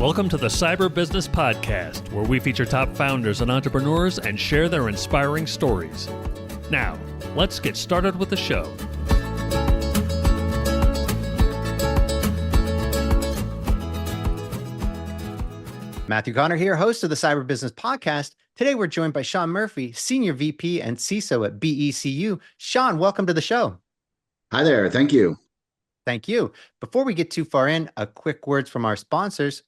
Welcome to the Cyber Business Podcast, where we feature top founders and entrepreneurs and share their inspiring stories. Now, let's get started with the show. Matthew Connor here, host of the Cyber Business Podcast. Today, we're joined by Sean Murphy, Senior VP and CISO at BECU. Sean, welcome to the show. Hi there. Thank you. Thank you. Before we get too far in, a quick words from our sponsors.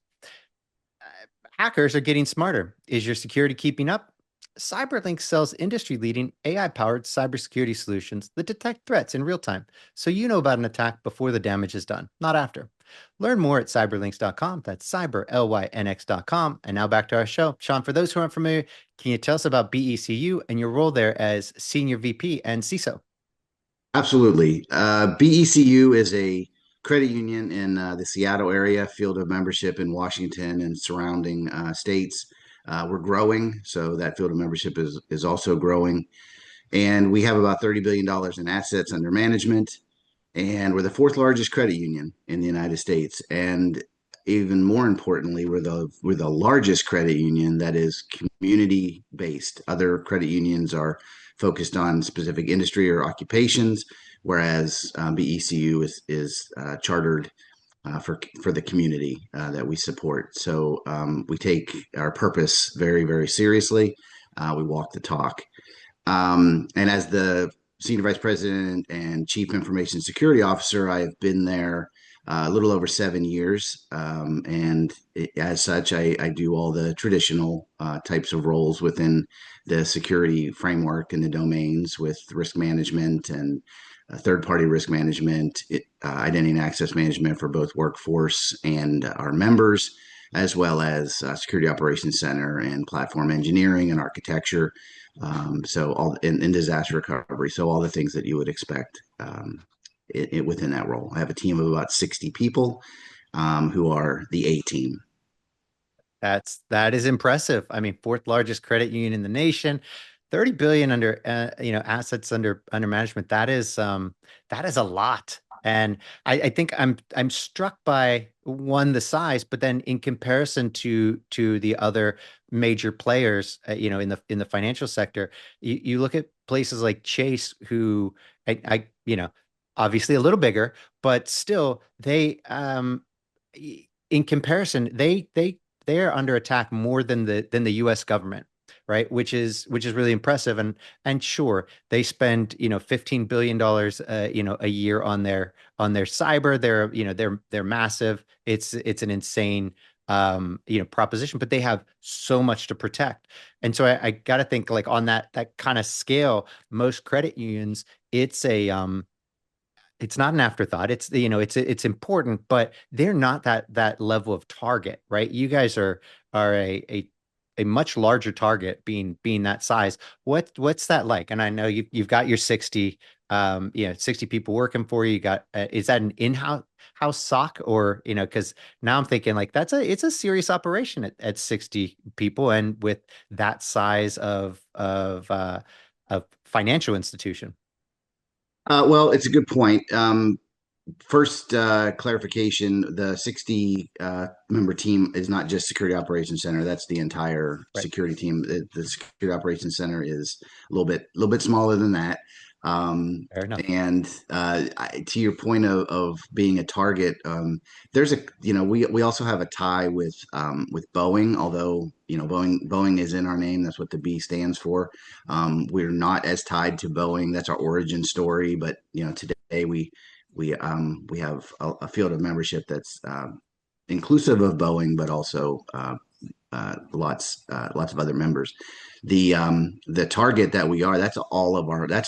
Hackers are getting smarter. Is your security keeping up? CyberLink sells industry-leading AI-powered cybersecurity solutions that detect threats in real time, so you know about an attack before the damage is done, not after. Learn more at cyberlinks.com. That's cyberlynx.com. And now back to our show. Sean, for those who aren't familiar, can you tell us about BECU and your role there as Senior VP and CISO? Absolutely. BECU is a credit union in the Seattle area, field of membership in Washington and surrounding states. We're growing, so that field of membership is also growing. And we have about $30 billion in assets under management. And we're the fourth largest credit union in the United States. And even more importantly, we're the largest credit union that is community-based. Other credit unions are focused on specific industry or occupations, whereas BECU is chartered for the community that we support. So we take our purpose very, very seriously. We walk the talk. And as the Senior Vice President and Chief Information Security Officer, I have been there a little over 7 years. And as such, I do all the traditional types of roles within the security framework and the domains with risk management and third-party risk management, identity and access management for both workforce and our members, as well as Security Operations Center and platform engineering and architecture. So all in disaster recovery. So all the things that you would expect within that role. I have a team of about 60 people who are the A team. That is impressive. I mean, fourth largest credit union in the nation, 30 billion under assets under management. That is a lot. And I think I'm struck by one, the size, but then in comparison to the other major players, in the financial sector, you look at places like Chase, who I obviously a little bigger, but still they in comparison they are under attack more than the U.S. government. Right, which is really impressive, and sure, they spend $15 billion a year on their cyber. They're massive. It's an insane proposition, but they have so much to protect. And so I got to think, like, on that kind of scale, most credit unions, it's not an afterthought. It's important, but they're not that level of target, right? You guys are a much larger target being that size. What's that like? And I know you've got your 60 people working for you. You got is that an in-house SOC, or because now I'm thinking like it's a serious operation at 60 people and with that size of financial institution. Well, it's a good point. First, clarification, the 60 member team is not just Security Operations Center. That's the entire security team. The Security Operations Center is a little bit smaller than that. Fair enough. And to your point of being a target, we also have a tie with Boeing, although Boeing is in our name. That's what the B stands for. We're not as tied to Boeing. That's our origin story. But today we have a field of membership that's inclusive of Boeing, but also lots of other members. The target that we are, that's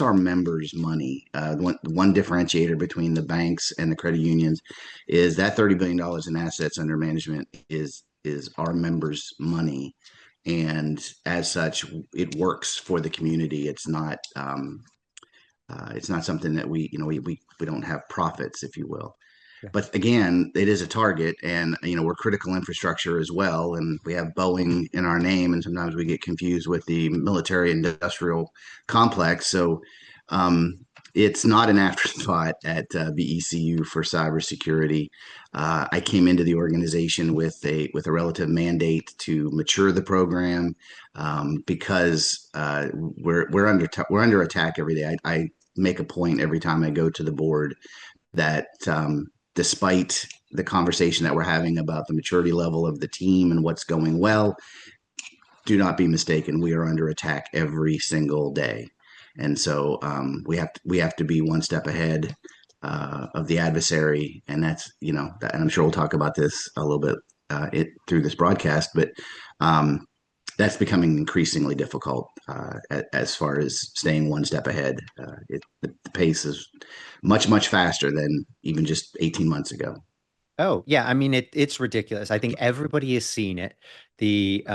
our members' money. One differentiator between the banks and the credit unions is that $30 billion in assets under management is our members' money, and as such, it works for the community. It's not something that we don't have profits, if you will. Yeah. But again, it is a target, and we're critical infrastructure as well, and we have Boeing in our name, and sometimes we get confused with the military industrial complex. So It's not an afterthought at BECU for cybersecurity. I came into the organization with a relative mandate to mature the program because we're under attack every day. I make a point every time I go to the board that despite the conversation that we're having about the maturity level of the team and what's going well, do not be mistaken. We are under attack every single day, and so we have to be one step ahead of the adversary, and that's and I'm sure we'll talk about this a little bit through this broadcast, but that's becoming increasingly difficult as far as staying one step ahead. The pace is much faster than even just 18 months ago. Oh, yeah. I mean, it's ridiculous. I think everybody has seen it. The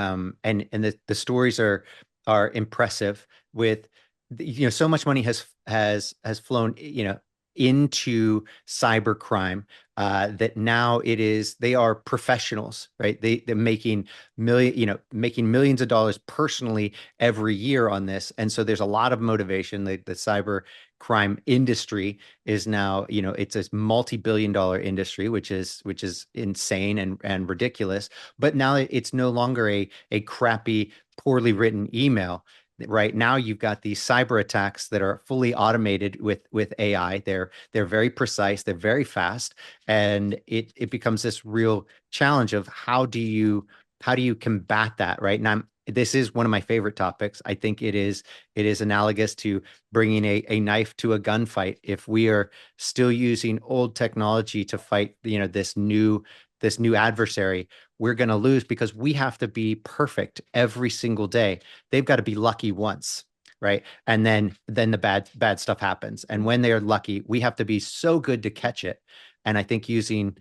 stories are impressive with so much money has flown, into cyber crime, that now they are professionals, right? They're making millions of dollars personally every year on this. And so there's a lot of motivation. The cyber crime industry is now, it's a multi-billion dollar industry, which is insane and ridiculous. But now it's no longer a crappy, poorly written email. Right now, you've got these cyber attacks that are fully automated with AI. They're very precise, they're very fast, and it becomes this real challenge of how do you combat that, right? And this is one of my favorite topics. I think it is analogous to bringing a knife to a gunfight. If we are still using old technology to fight, this new adversary, we're going to lose because we have to be perfect every single day. They've got to be lucky once, right? And then the bad stuff happens. And when they are lucky, we have to be so good to catch it. And I think using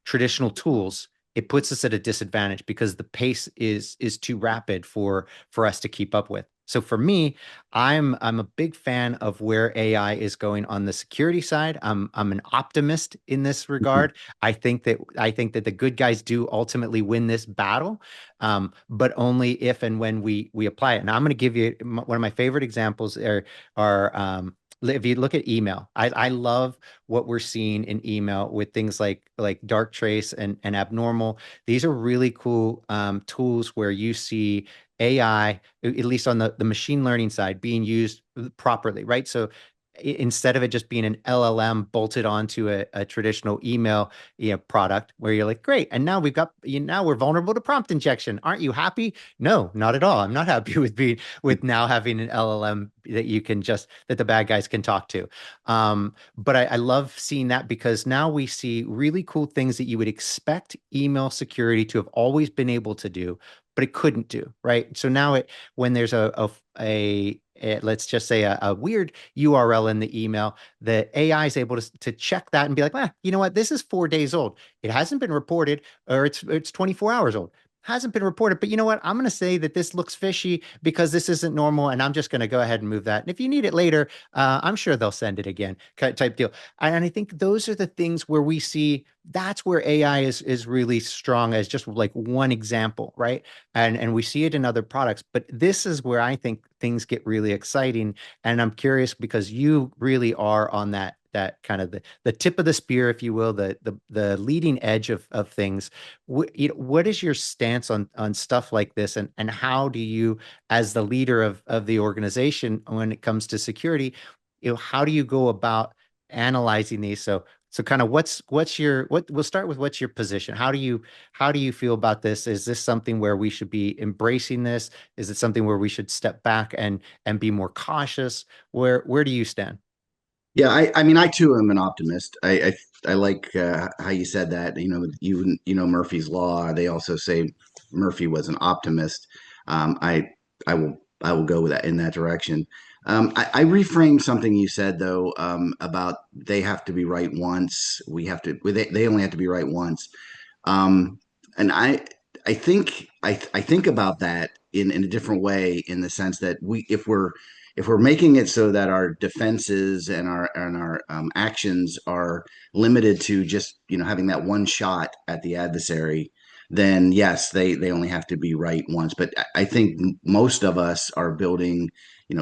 traditional tools, it puts us at a disadvantage because the pace is too rapid for us to keep up with. So for me, I'm a big fan of where AI is going on the security side. I'm an optimist in this regard. I think that the good guys do ultimately win this battle, but only if and when we apply it. Now I'm going to give you one of my favorite examples are if you look at email. I love what we're seeing in email with things like dark trace and abnormal. These are really cool tools where you see AI, at least on the machine learning side, being used properly, right? So instead of it just being an LLM bolted onto a traditional email, product where you're like, great, and now now we're vulnerable to prompt injection. Aren't you happy? No, not at all. I'm not happy with now having an LLM that the bad guys can talk to. But I love seeing that because now we see really cool things that you would expect email security to have always been able to do, but it couldn't do, right? So now when there's let's just say a weird URL in the email, the AI is able to check that and be like, you know what? This is 4 days old. It hasn't been reported, or it's 24 hours old. Hasn't been reported, but you know what? I'm going to say that this looks fishy because this isn't normal, and I'm just going to go ahead and move that. And if you need it later, I'm sure they'll send it again, type deal. And I think those are the things where we see that's where AI is really strong as just like one example, right? And we see it in other products, but this is where I think things get really exciting. And I'm curious because you really are on that kind of the tip of the spear, if you will, the leading edge of things. What is your stance on stuff like this, and how do you, as the leader of the organization, when it comes to security, how do you go about analyzing these? So kind of we'll start with what's your position? How do you feel about this? Is this something where we should be embracing this? Is it something where we should step back and be more cautious? Where do you stand? Yeah, I mean, I too am an optimist. I like how you said that. You know Murphy's Law. They also say Murphy was an optimist. I will go with that in that direction. I reframed something you said though about they have to be right once. They only have to be right once. And I think about that in a different way in the sense that if we're making it so that our defenses and our actions are limited to just having that one shot at the adversary, then yes, they only have to be right once. But I think most of us are building,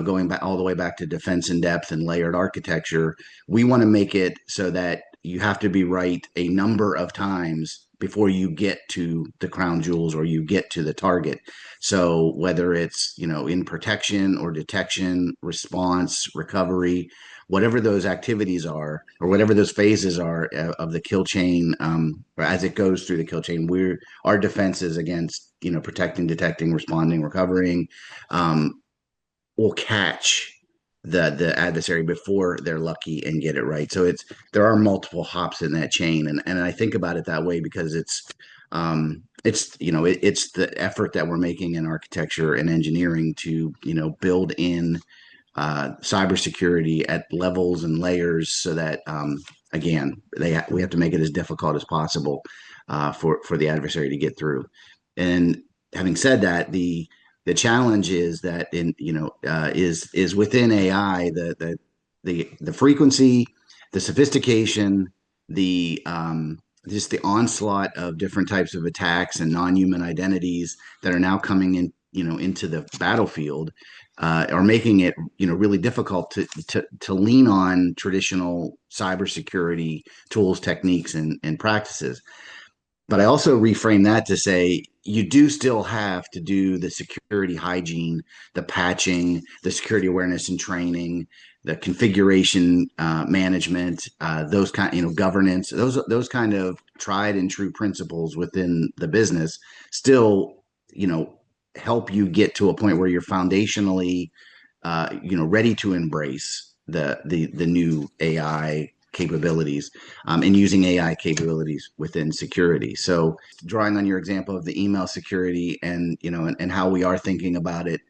going back all the way back to defense in depth and layered architecture. We want to make it so that you have to be right a number of times before you get to the crown jewels or you get to the target. So whether it's, in protection or detection, response, recovery, whatever those activities are, or whatever those phases are of the kill chain, or as it goes through the kill chain, our defenses against, protecting, detecting, responding, recovering, um, will catch the adversary before they're lucky and get it right. So there are multiple hops in that chain, and I think about it that way because it's the effort that we're making in architecture and engineering to build in cybersecurity at levels and layers so that again we have to make it as difficult as possible for the adversary to get through. And having said that, the challenge is that is within AI the frequency, the sophistication, the just the onslaught of different types of attacks and non-human identities that are now coming in into the battlefield are making it really difficult to lean on traditional cybersecurity tools, techniques, and practices. But I also reframe that to say you do still have to do the security hygiene, the patching, the security awareness and training, the configuration management, those kind, governance, those kind of tried and true principles within the business still, help you get to a point where you're foundationally ready to embrace the new AI capabilities, and using AI capabilities within security. So, drawing on your example of the email security, and and how we are thinking about it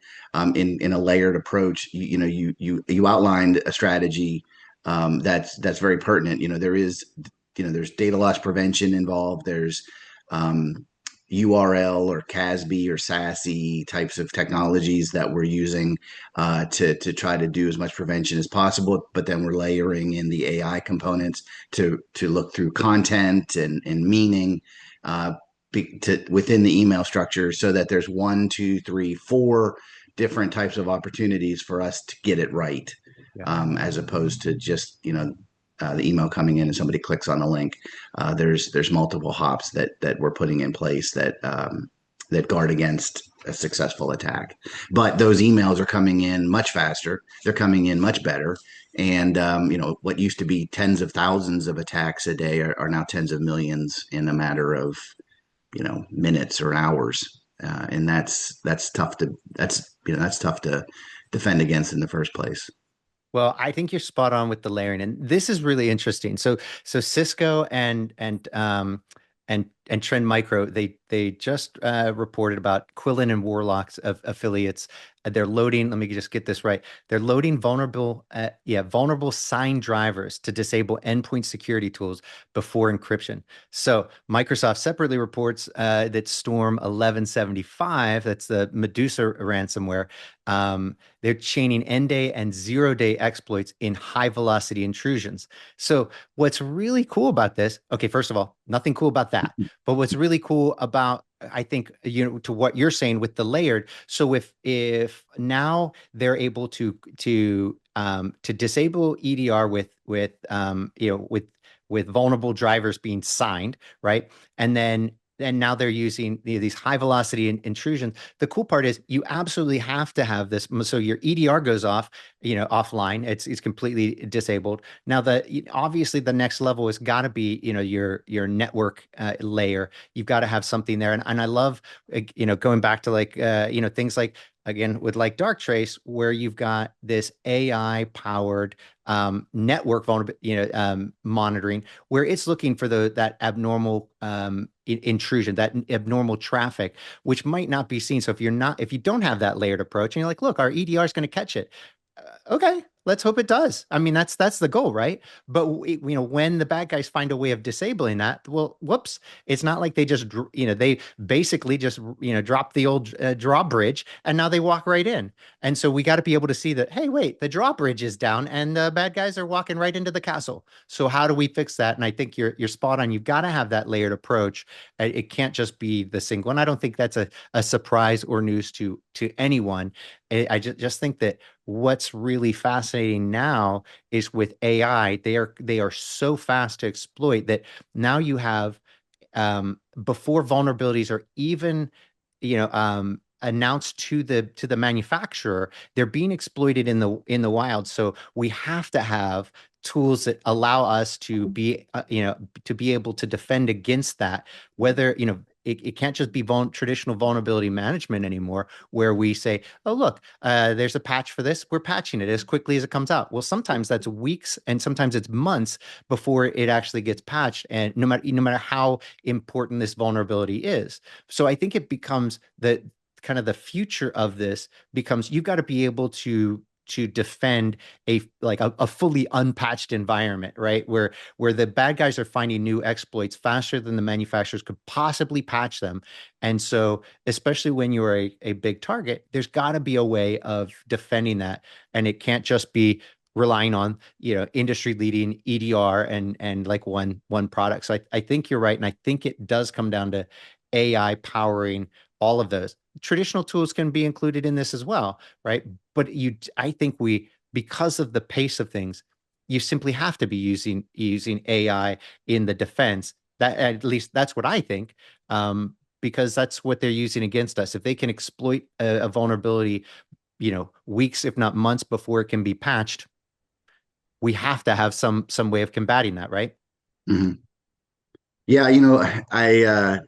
in a layered approach, you outlined a strategy that's very pertinent. There's data loss prevention involved. There's URL or CASB or SASE types of technologies that we're using to try to do as much prevention as possible. But then we're layering in the AI components to look through content and meaning within the email structure, so that there's one, two, three, four different types of opportunities for us to get it right, as opposed to just the email coming in and somebody clicks on a link. There's multiple hops that we're putting in place that guard against a successful attack. But those emails are coming in much faster. They're coming in much better. And what used to be tens of thousands of attacks a day are now tens of millions in a matter of minutes or hours. And that's tough to defend against in the first place. Well, I think you're spot on with the layering, and this is really interesting. So Cisco and Trend Micro, they just reported about Quillen and Warlock's of affiliates. They're loading. Let me just get this right. They're loading vulnerable sign drivers to disable endpoint security tools before encryption. So Microsoft separately reports that Storm 1175, that's the Medusa ransomware, they're chaining end-day and zero-day exploits in high-velocity intrusions. So what's really cool about this, okay, first of all, nothing cool about that. But what's really cool about, I think, to what you're saying with the layered. So if now they're able to disable EDR with vulnerable drivers being signed, right? And now they're using these high velocity intrusions. The cool part is you absolutely have to have this. So your EDR goes off, offline. It's completely disabled. Now obviously the next level has got to be, your network layer. You've got to have something there. And I love, going back to things like, again, with like Darktrace, where you've got this AI powered network monitoring, where it's looking for that abnormal intrusion, that abnormal traffic, which might not be seen. So if you don't have that layered approach, and you're like, look, our EDR is going to catch it. Okay, let's hope it does. I mean, that's the goal, right? But when the bad guys find a way of disabling that, well, whoops, it's not like they just, they basically just, drop the old drawbridge and now they walk right in. And so we got to be able to see that, hey, wait, the drawbridge is down and the bad guys are walking right into the castle. So how do we fix that? And I think you're spot on. You've got to have that layered approach. It can't just be the single. And I don't think that's a surprise or news to anyone. I just think that what's really fascinating now is with AI, they are so fast to exploit that now you have before vulnerabilities are even announced to the manufacturer, they're being exploited in the wild. So we have to have tools that allow us to be able to defend against that. Whether it can't just be traditional vulnerability management anymore, where we say, oh, look, there's a patch for this. We're patching it as quickly as it comes out. Well, sometimes that's weeks and sometimes it's months before it actually gets patched. And no matter how important this vulnerability is. So I think it becomes the kind of the future of this becomes you've got to be able to defend a fully unpatched environment, right? Where the bad guys are finding new exploits faster than the manufacturers could possibly patch them. And so, especially when you're a big target, there's got to be a way of defending that. And it can't just be relying on, industry leading EDR and like one product. So I think you're right. And I think it does come down to AI powering all of those. Traditional tools can be included in this as well, right? But I think because of the pace of things, you simply have to be using AI in the defense. That at least that's what I think, because that's what they're using against us. If they can exploit a vulnerability, weeks if not months before it can be patched, we have to have some way of combating that, right? Mm-hmm. Yeah, I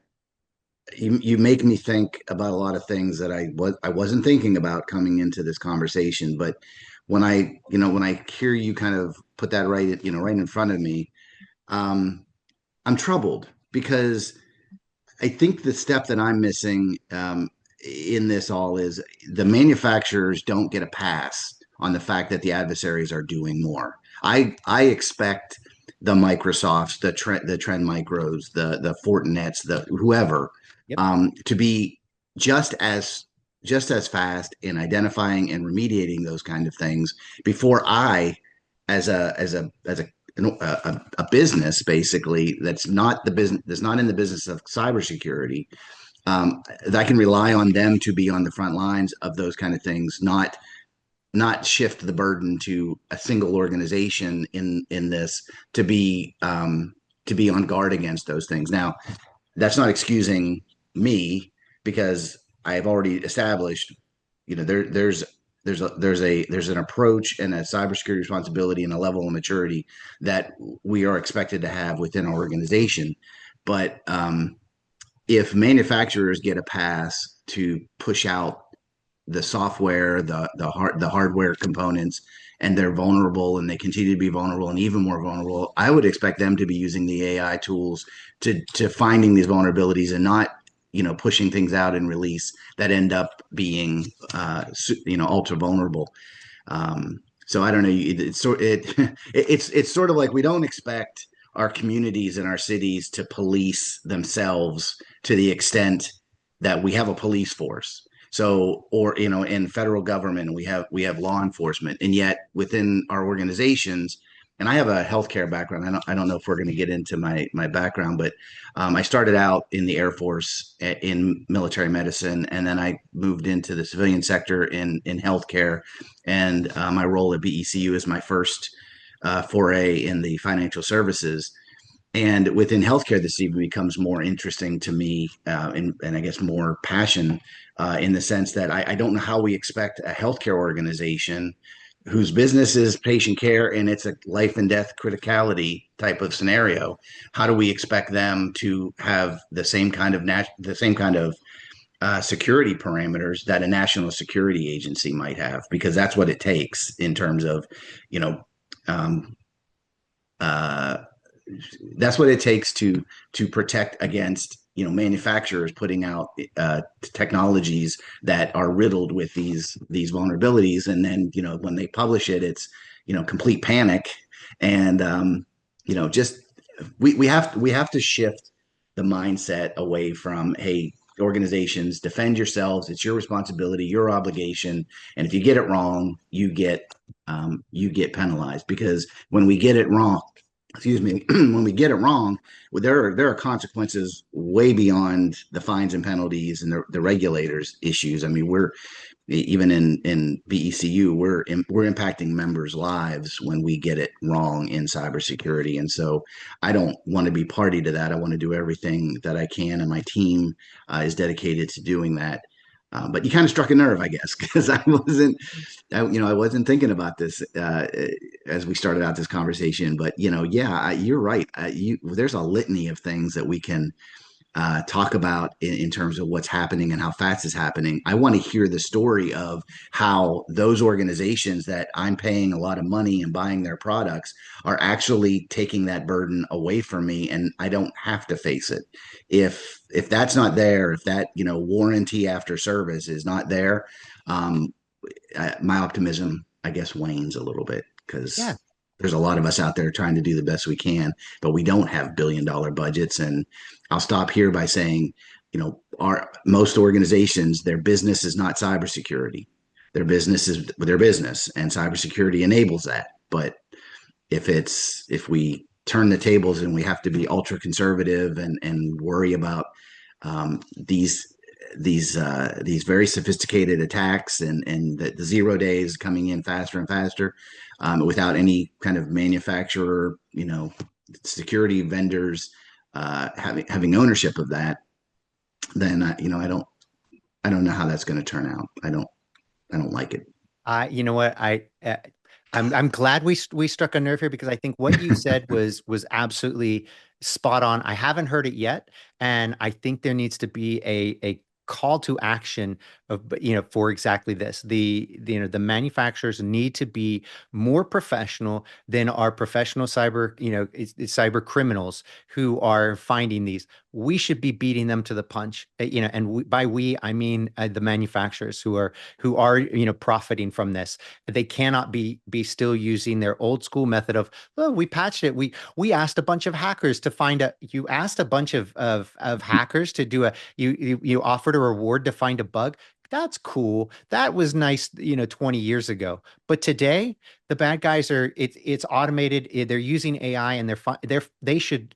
you make me think about a lot of things that I wasn't thinking about coming into this conversation. But when I hear you kind of put that right in front of me, um, I'm troubled because I think the step that I'm missing in this all is the manufacturers don't get a pass on the fact that the adversaries are doing more. I expect the Microsofts, the Trend Micros, the Fortinets, the whoever, Yep. to be just as just as fast in identifying and remediating those kind of things before as a business basically that's not in the business of cybersecurity, that I can rely on them to be on the front lines of those kind of things, not shift the burden to a single organization in this to be on guard against those things. Now, that's not excusing me because I have already established, there's an approach and a cybersecurity responsibility and a level of maturity that we are expected to have within our organization. But if manufacturers get a pass to push out the software, the hardware components, and they're vulnerable and they continue to be vulnerable and even more vulnerable, I would expect them to be using the AI tools to finding these vulnerabilities and not pushing things out in release that end up being ultra vulnerable. So I don't know. It's sort of like we don't expect our communities and our cities to police themselves to the extent that we have a police force. So, or in federal government, we have law enforcement, and yet within our organizations, and I have a healthcare background. I don't know if we're going to get into my background, but I started out in the Air Force in military medicine, and then I moved into the civilian sector in healthcare. And my role at BECU is my first foray in the financial services. And within healthcare, this even becomes more interesting to me, and I guess more passion, in the sense that I don't know how we expect a healthcare organization whose business is patient care and it's a life and death criticality type of scenario. How do we expect them to have the same kind of security parameters that a national security agency might have? Because that's what it takes in terms of, you know, um, uh, that's what it takes to protect against manufacturers putting out technologies that are riddled with these vulnerabilities, and then when they publish it, complete panic. And just we have to shift the mindset away from, hey, organizations, defend yourselves. It's your responsibility, your obligation. And if you get it wrong, you get penalized. Because when we get it wrong, excuse me, when we get it wrong, well, there are consequences way beyond the fines and penalties and the regulators issues. I mean, we're even in BECU, we're impacting members' lives when we get it wrong in cybersecurity. And so I don't want to be party to that. I want to do everything that I can, and my team is dedicated to doing that. But you kind of struck a nerve, I guess, because I wasn't thinking about this as we started out this conversation. But yeah, you're right. There's a litany of things that we can talk about in terms of what's happening and how fast it's happening. I want to hear the story of how those organizations that I'm paying a lot of money and buying their products are actually taking that burden away from me, and I don't have to face it. If that's not there, if that warranty after service is not there, um, my optimism, I guess, wanes a little bit, because Yeah. there's a lot of us out there trying to do the best we can, but we don't have $1 billion budgets. And I'll stop here by saying, our most organizations, their business is not cybersecurity. Their business is their business, and cybersecurity enables that. But if we turn the tables and we have to be ultra conservative and worry about these very sophisticated attacks, and the 0 days coming in faster and faster, without any kind of manufacturer, security vendors having ownership of that, then I don't know how that's going to turn out. I don't like it. You know what? I'm glad we struck a nerve here, because I think what you said was absolutely spot on. I haven't heard it yet, and I think there needs to be a call to action of, for exactly this. The manufacturers need to be more professional than our professional it's cyber criminals who are finding these. We should be beating them to the punch, and by we, I mean the manufacturers who are profiting from this. They cannot be still using their old school method of, oh, we patched it. We asked a bunch of hackers to find you asked a bunch of hackers to do you offered a reward to find a bug. That's cool. That was nice, 20 years ago. But today, the bad guys it's automated. They're using AI, and they should.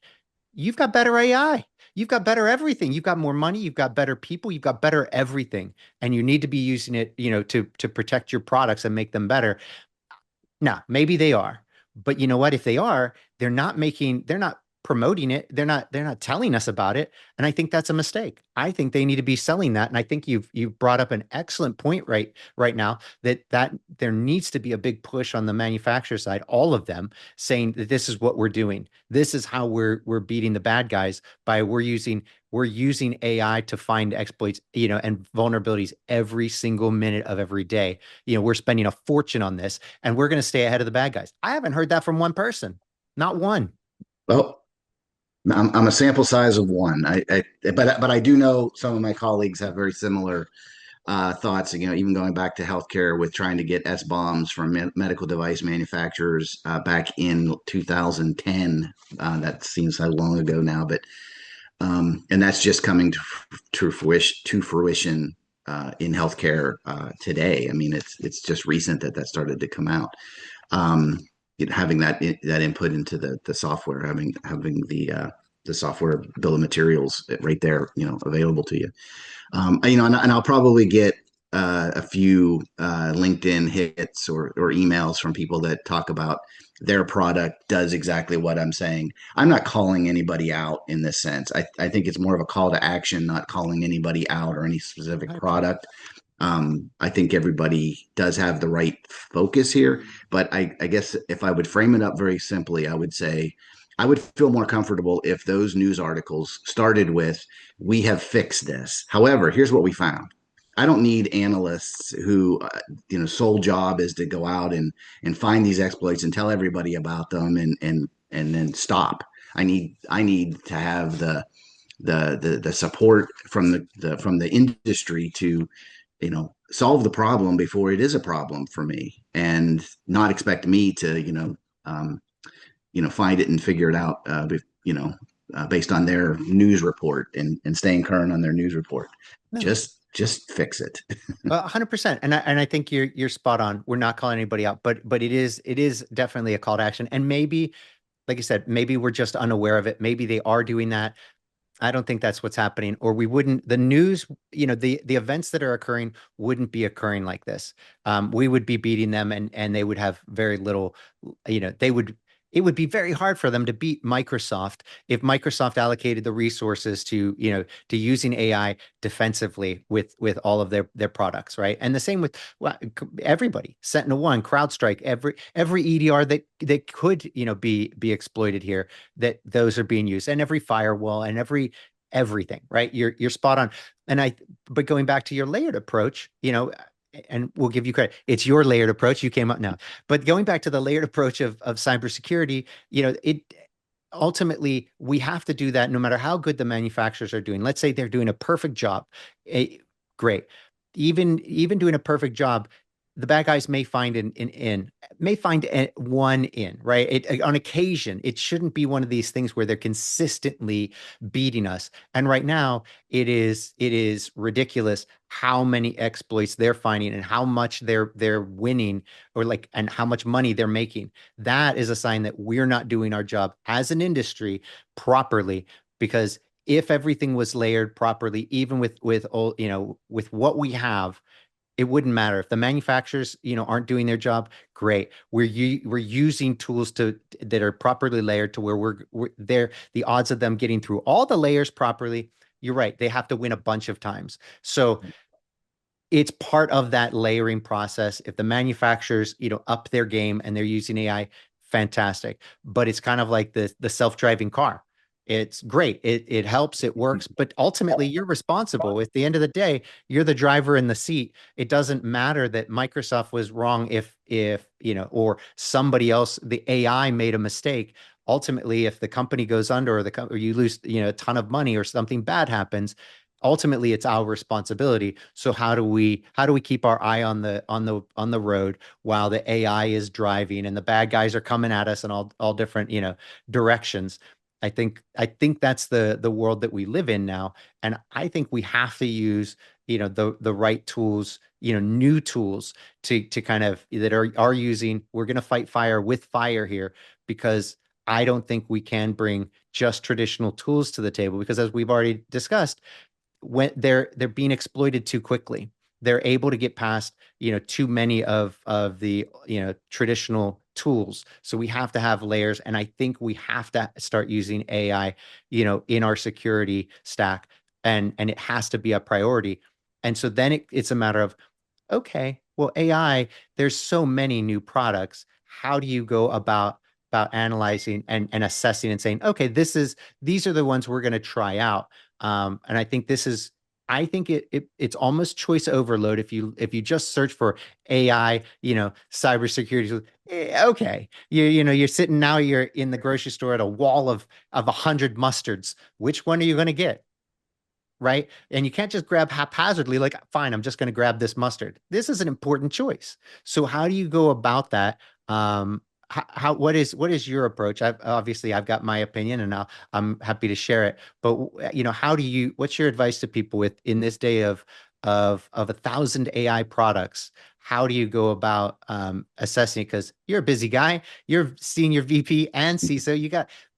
You've got better AI. You've got better everything. You've got more money. You've got better people. You've got better everything, and you need to be using it, to protect your products and make them better. Now, maybe they are, but you know what? If they are, they're not promoting it. They're not telling us about it. And I think that's a mistake. I think they need to be selling that. And I think you've brought up an excellent point right now, that there needs to be a big push on the manufacturer side, all of them, saying that this is what we're doing. This is how we're beating the bad guys, by we're using AI to find exploits, and vulnerabilities every single minute of every day. We're spending a fortune on this, and we're going to stay ahead of the bad guys. I haven't heard that from one person, not one. Well, I'm a sample size of one. But I do know some of my colleagues have very similar thoughts. Even going back to healthcare, with trying to get SBOMs from medical device manufacturers back in 2010. That seems so long ago now, but and that's just coming to fruition in healthcare today. I mean, it's just recent that started to come out. Um, Having that input into the software, having the software bill of materials right there, available to you. And I'll probably get a few LinkedIn hits or emails from people that talk about their product does exactly what I'm saying. I'm not calling anybody out in this sense. I think it's more of a call to action, not calling anybody out or any specific Okay. product. I think everybody does have the right focus here, but I guess if I would frame it up very simply, I would say I would feel more comfortable if those news articles started with, "We have fixed this. However, here's what we found." I don't need analysts who, sole job is to go out and find these exploits and tell everybody about them, and then stop. I need to have the support from the industry to solve the problem before it is a problem for me, and not expect me to, find it and figure it out, based on their news report, and staying current on their news report. No, Just fix it. 100%. And I think you're spot on. We're not calling anybody out, but it is definitely a call to action. And maybe, like you said, maybe we're just unaware of it. Maybe they are doing that. I don't think that's what's happening, or we wouldn't, the news, the events that are occurring wouldn't be occurring like this. We would be beating them, and they would have very little, it would be very hard for them to beat Microsoft if Microsoft allocated the resources to using AI defensively with all of their products, right? And the same with, well, everybody, SentinelOne, CrowdStrike, every EDR that could, be exploited here, that those are being used, and every firewall and everything, right? You're spot on. But going back to your layered approach, and we'll give you credit. It's your layered approach. You came up now. But going back to the layered approach of cybersecurity, it ultimately, we have to do that no matter how good the manufacturers are doing. Let's say they're doing a perfect job. Great. Even doing a perfect job, the bad guys may find one in, right? On occasion, it shouldn't be one of these things where they're consistently beating us. And right now, it is ridiculous how many exploits they're finding and how much they're winning, and how much money they're making. That is a sign that we're not doing our job as an industry properly, because if everything was layered properly, even with all, with what we have, it wouldn't matter if the manufacturers, aren't doing their job. Great, we're using tools that are properly layered to where we're there. The odds of them getting through all the layers properly, you're right, they have to win a bunch of times. So it's part of that layering process. If the manufacturers, up their game and they're using AI, fantastic. But it's kind of like the self-driving car. It's great. It helps, it works, but ultimately you're responsible. At the end of the day, you're the driver in the seat. It doesn't matter that Microsoft was wrong if or somebody else, the AI made a mistake. Ultimately, if the company goes under, or you lose, a ton of money, or something bad happens, ultimately it's our responsibility. So how do we keep our eye on the road while the AI is driving and the bad guys are coming at us in all different, directions? I think that's the world that we live in now. And I think we have to use, the right tools, new tools to kind of, that are using, we're going to fight fire with fire here, because I don't think we can bring just traditional tools to the table, because as we've already discussed, when they're being exploited too quickly. They're able to get past, too many of the, traditional tools. So we have to have layers, and I think we have to start using AI, in our security stack, and it has to be a priority. And so then it's a matter of, okay, well, AI, there's so many new products. How do you go about analyzing and assessing and saying, okay, these are the ones we're going to try out. And I think it's almost choice overload if you just search for AI, cybersecurity. Okay, you're sitting now. You're in the grocery store at a wall of 100 mustards. Which one are you going to get? Right? And you can't just grab haphazardly, like, fine, I'm just going to grab this mustard. This is an important choice. So how do you go about that? What is your approach? I've got my opinion, and I'm happy to share it. But what's your advice to people in this day of 1,000 AI products? How do you go about assessing it? Because you're a busy guy, you're senior VP and CISO.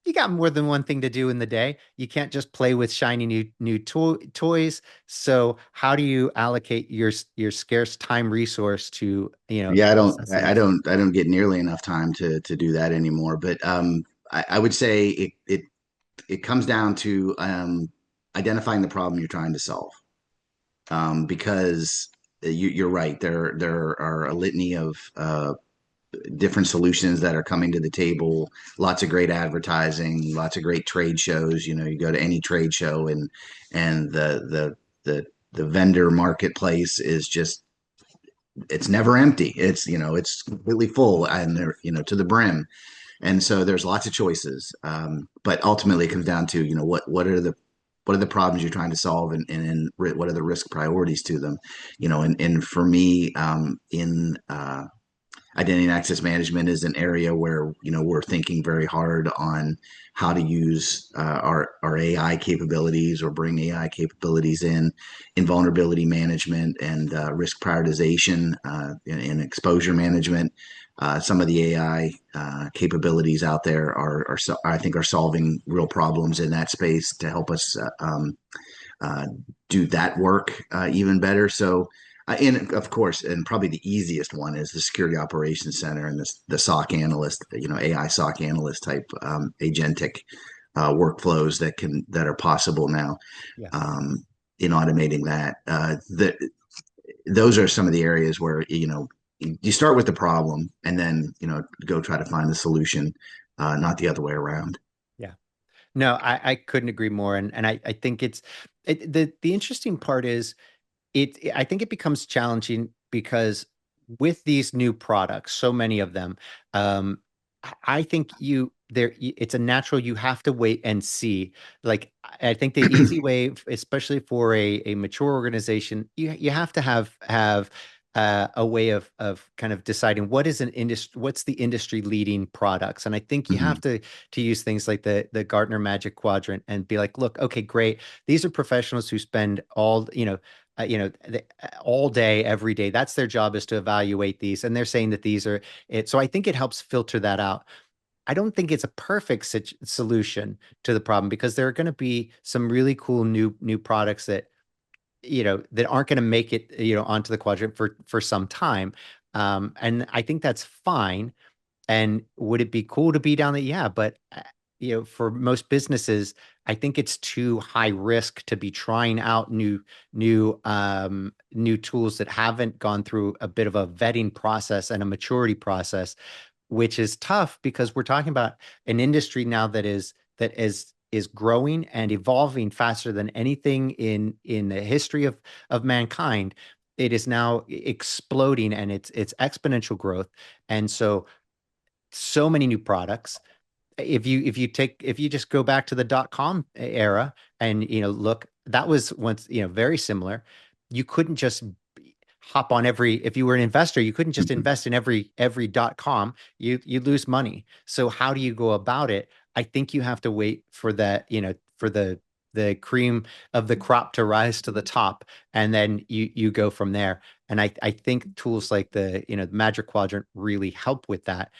You got more than one thing to do in the day. You can't just play with shiny new toys. So how do you allocate your scarce time resource to, Yeah, assessing I this? don't get nearly enough time to do that anymore. But I would say it comes down to identifying the problem you're trying to solve. Because you're right, there are a litany of different solutions that are coming to the table. Lots of great advertising, lots of great trade shows. You go to any trade show, and the vendor marketplace is just, it's never empty. It's completely full, and they're, to the brim. And so there's lots of choices. But ultimately it comes down to, what are the what are the problems you're trying to solve, and what are the risk priorities to them, and for me, in identity and access management is an area where we're thinking very hard on how to use our AI capabilities, or bring AI capabilities in vulnerability management and risk prioritization, and exposure management. Some of the AI capabilities out there I think, are solving real problems in that space to help us uh, do that work even better. So, and of course, and probably the easiest one is the Security Operations Center and the SOC analyst, AI SOC analyst type agentic workflows that are possible now, Yeah. in automating that. Those are some of the areas where you start with the problem and then go try to find the solution, not the other way around. Yeah. No, I couldn't agree more. And I think the interesting part is I think it becomes challenging because with these new products, so many of them, um, I think it's a natural, you have to wait and see. Like, I think the easy way, especially for a mature organization, you have to have a way of kind of deciding what's the industry leading products. And I think you have Mhm. to use things like the Gartner Magic Quadrant and be like, look, okay, great. These are professionals who spend all day, every day. That's their job, is to evaluate these. And they're saying that these are it. So I think it helps filter that out. I don't think it's a perfect solution to the problem, because there are going to be some really cool new products that aren't going to make it, onto the quadrant for some time. And I think that's fine. And would it be cool to be down there? Yeah, but for most businesses, I think it's too high risk to be trying out new tools that haven't gone through a bit of a vetting process and a maturity process, which is tough because we're talking about an industry now that is growing and evolving faster than anything in the history of mankind. It is now exploding, and it's exponential growth. And so many new products. If you just go back to the .com era and look, that was once very similar. You couldn't just hop on if you were an investor, you couldn't just Mhm. invest in every .com. You'd lose money. So how do you go about it? I think you have to wait for that, for the cream of the crop to rise to the top, and then you go from there. And I think tools like the Magic Quadrant really help with that,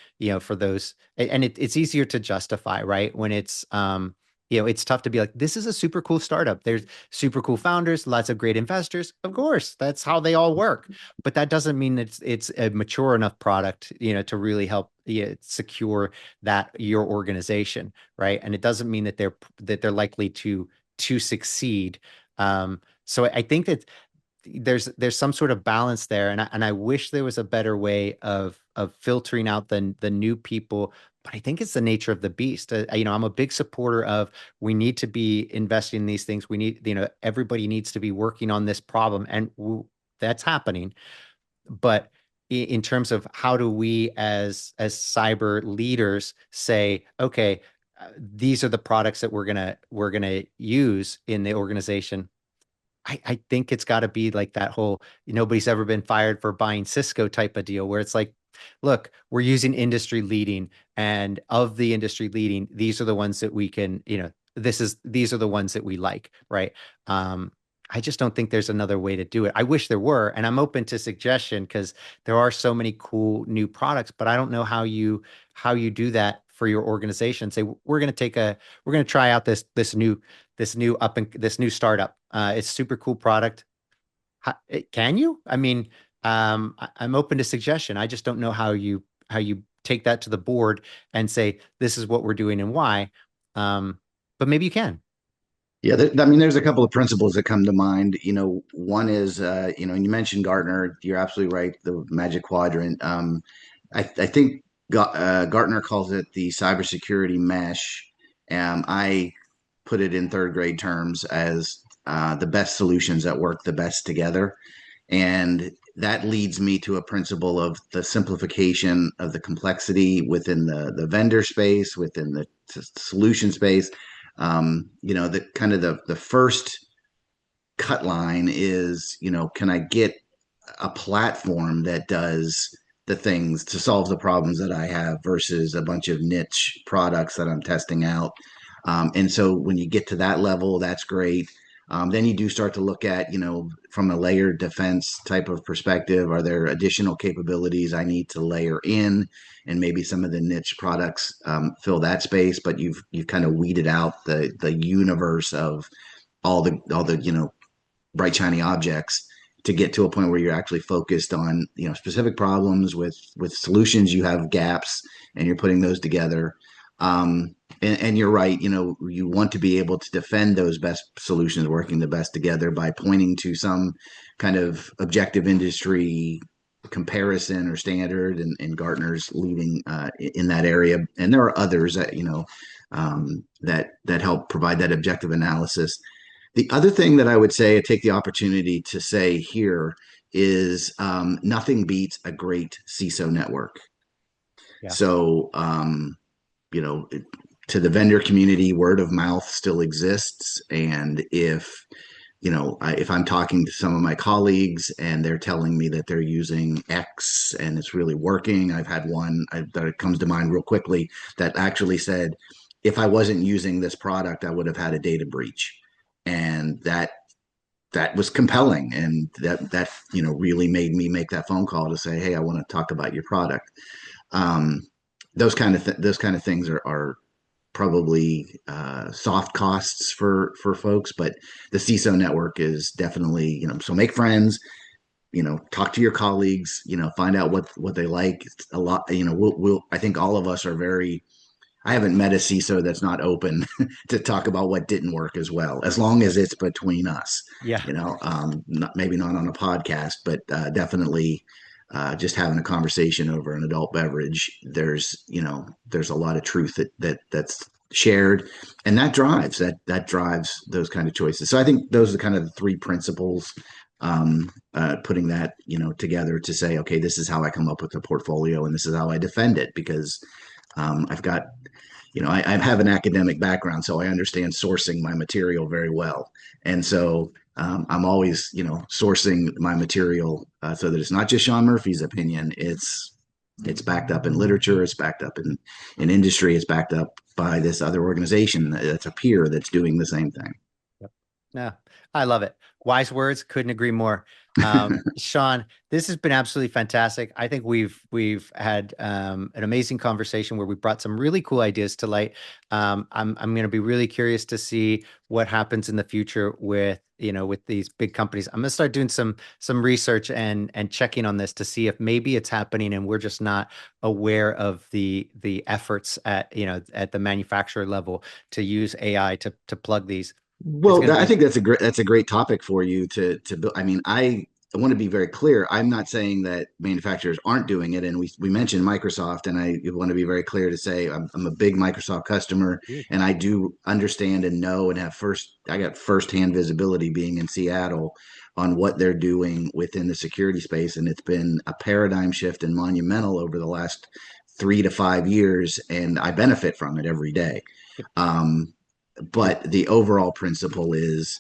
for those. And it's easier to justify, right? When it's tough to be like, this is a super cool startup. There's super cool founders, lots of great investors. Of course, that's how they all work. But that doesn't mean it's a mature enough product, to really help secure your organization, right? And it doesn't mean that they're likely to succeed. So I think that there's some sort of balance there, and I wish there was a better way of filtering out the new people. But I think it's the nature of the beast. I'm a big supporter of, we need to be investing in these things. We need, everybody needs to be working on this problem, and that's happening. But in terms of how do we as cyber leaders say, okay, these are the products that we're gonna use in the organization. I think it's got to be like that whole nobody's ever been fired for buying Cisco type of deal, where it's like, look, we're using industry leading, and of the industry leading, these are the ones that we can, these are the ones that we like, right? Um, I just don't think there's another way to do it. I wish there were, and I'm open to suggestion, because there are so many cool new products, but I don't know how you do that for your organization. Say, we're going to try out this new startup. It's super cool product. Can you? I mean, I'm open to suggestion. I just don't know how you take that to the board and say, this is what we're doing and why. But maybe you can. Yeah, I mean, there's a couple of principles that come to mind. One is, and you mentioned Gartner. You're absolutely right. The Magic Quadrant. I think Gartner calls it the cybersecurity mesh. I put it in third grade terms as the best solutions that work the best together. And that leads me to a principle of the simplification of the complexity within the vendor space, within the solution space, The kind of the first cut line is, can I get a platform that does the things to solve the problems that I have versus a bunch of niche products that I'm testing out. And so when you get to that level, that's great. Then you do start to look at, from a layered defense type of perspective, are there additional capabilities I need to layer in, and maybe some of the niche products fill that space. But you've kind of weeded out the universe of all the bright shiny objects to get to a point where you're actually focused on specific problems with solutions. You have gaps and you're putting those together. And you're right, you want to be able to defend those best solutions working the best together by pointing to some kind of objective industry comparison or standard, and Gartner's leading in that area, and there are others that that help provide that objective analysis. The other thing that I would say, I take the opportunity to say here, is nothing beats a great CISO network. Yeah. So, you know, to the vendor community, word of mouth still exists. And if I'm talking to some of my colleagues and they're telling me that they're using X and it's really working, I've had one that comes to mind real quickly that actually said, if I wasn't using this product, I would have had a data breach. And that was compelling, and that really made me make that phone call to say, hey, I want to talk about your product. um, those kind of things are probably soft costs for folks, but the CISO network is definitely, so make friends, talk to your colleagues, find out what they like. It's a lot, I think all of us are very. I haven't met a CISO that's not open to talk about what didn't work as well, as long as it's between us. Yeah. Maybe not on a podcast, but definitely just having a conversation over an adult beverage. There's a lot of truth that's shared, and that drives those kind of choices. So I think those are kind of the three principles. Putting that together to say, okay, this is how I come up with a portfolio, and this is how I defend it, because I've got, I have an academic background, so I understand sourcing my material very well. And so I'm always, sourcing my material so that it's not just Sean Murphy's opinion. It's backed up in literature. It's backed up in industry. It's backed up by this other organization that's a peer that's doing the same thing. Yep. No, I love it. Wise words. Couldn't agree more. Sean, this has been absolutely fantastic. I think we've had an amazing conversation where we brought some really cool ideas to light. I'm going to be really curious to see what happens in the future with with these big companies. I'm going to start doing some research and checking on this to see if maybe it's happening and we're just not aware of the efforts at at the manufacturer level to use AI to plug these. Well, I think that's a great topic for you to build. I mean, I want to be very clear. I'm not saying that manufacturers aren't doing it, and we mentioned Microsoft, and I want to be very clear to say I'm a big Microsoft customer, and I do understand and know and I got firsthand visibility being in Seattle on what they're doing within the security space, and it's been a paradigm shift and monumental over the last 3 to 5 years, and I benefit from it every day. But the overall principle is,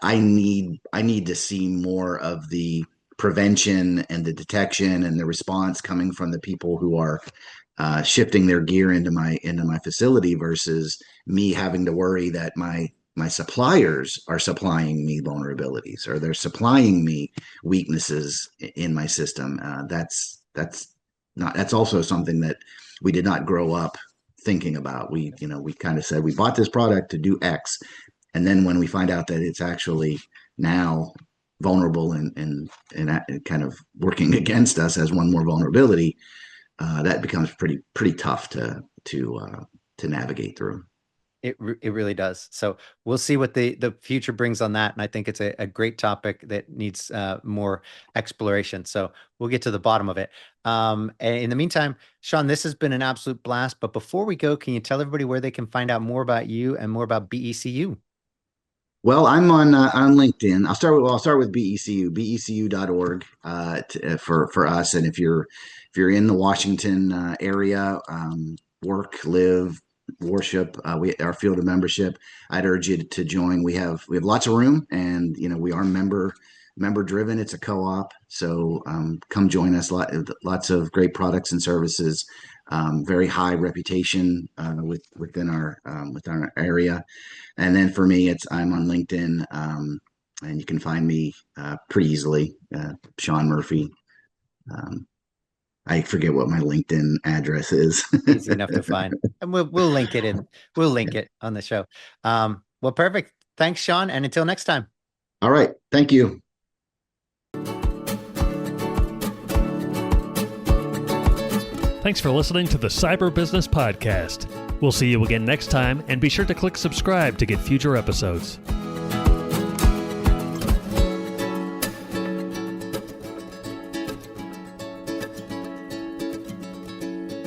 I need to see more of the prevention and the detection and the response coming from the people who are shifting their gear into my facility, versus me having to worry that my suppliers are supplying me vulnerabilities, or they're supplying me weaknesses in my system. That's also something that we did not grow up thinking about. We kind of said we bought this product to do X, and then when we find out that it's actually now vulnerable and kind of working against us as one more vulnerability, that becomes pretty tough to navigate through. It really does. So we'll see what the future brings on that. And I think it's a great topic that needs more exploration. So we'll get to the bottom of it. And in the meantime, Sean, this has been an absolute blast. But before we go, can you tell everybody where they can find out more about you and more about BECU? Well, I'm on LinkedIn. I'll start with BECU, becu.org for us. And if you're in the Washington area, work, live, worship, our field of membership, I'd urge you to join. We have lots of room, and we are member driven. It's a co-op, so come join us. Lots of great products and services, very high reputation within our area. And then for me, I'm on LinkedIn, and you can find me pretty easily, Sean Murphy. I forget what my LinkedIn address is. Easy enough to find. And we'll link it in. We'll link it on the show. Well, perfect. Thanks, Sean. And until next time. All right. Thank you. Thanks for listening to the Cyber Business Podcast. We'll see you again next time, and be sure to click subscribe to get future episodes.